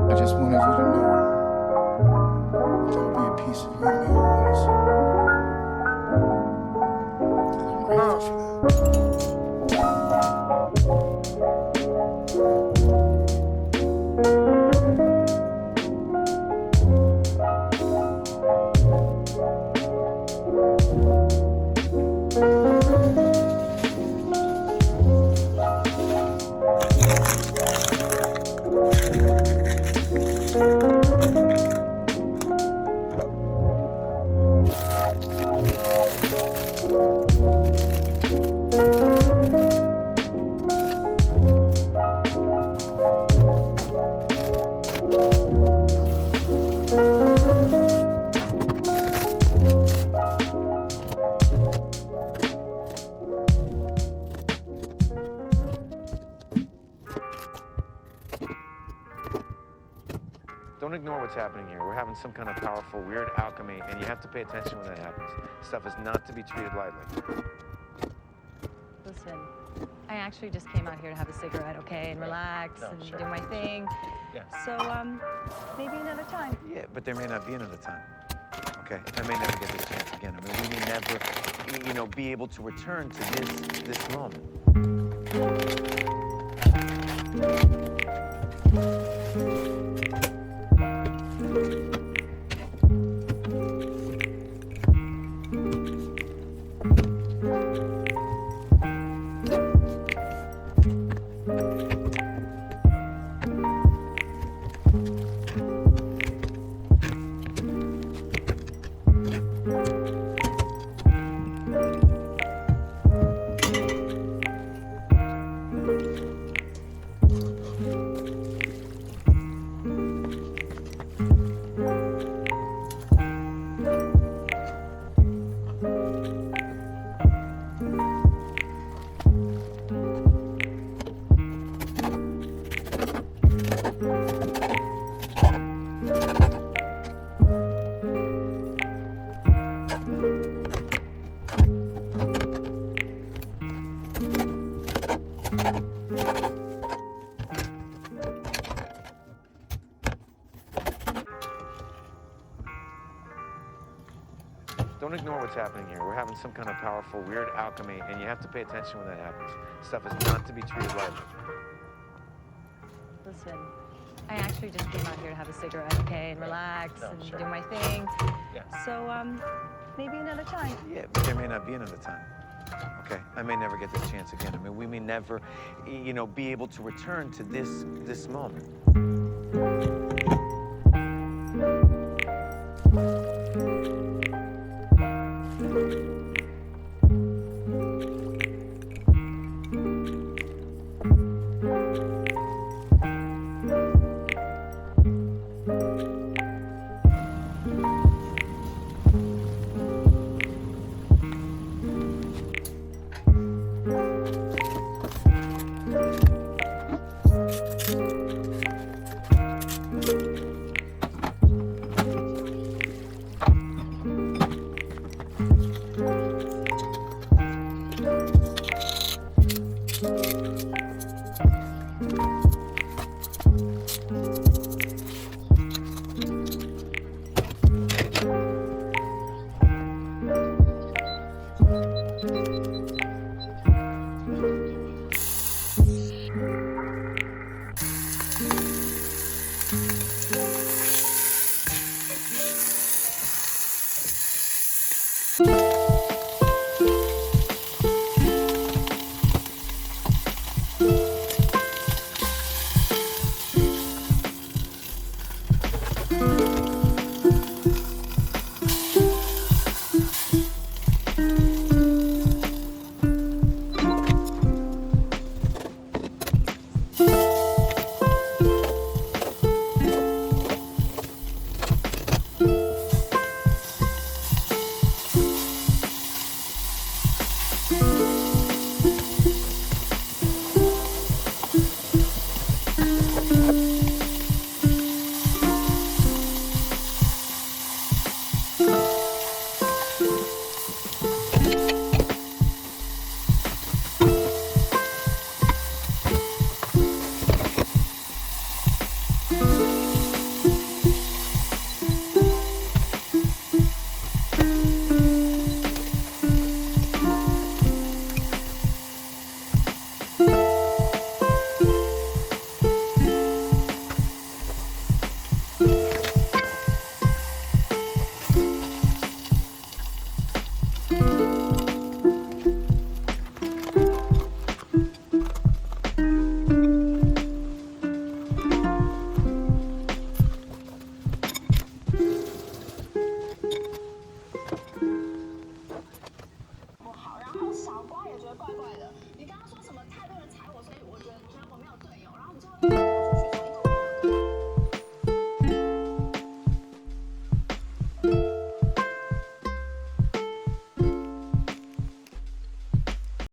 I just wanted you to know there'll be a piece of you in me always. And I'm grateful for Don't ignore what's happening here. We're having some kind of powerful, weird alchemy, and you have to pay attention when that happens. Stuff is not to be treated lightly. Listen, I actually just came out here to have a cigarette, okay, and relax and do my thing. Yeah. So, maybe another time. Yeah, but there may not be another time. Okay? I may never get this chance again. I mean, we may never, be able to return to this moment. Don't ignore what's happening here. We're having some kind of powerful, weird alchemy, and you have to pay attention when that happens. Stuff is not to be treated lightly. Listen, I actually just came out here to have a cigarette, okay, and relax and do my thing. Yeah. So, maybe another time. Yeah, but there may not be another time. Okay? I may never get this chance again. I mean, we may never, be able to return to this moment.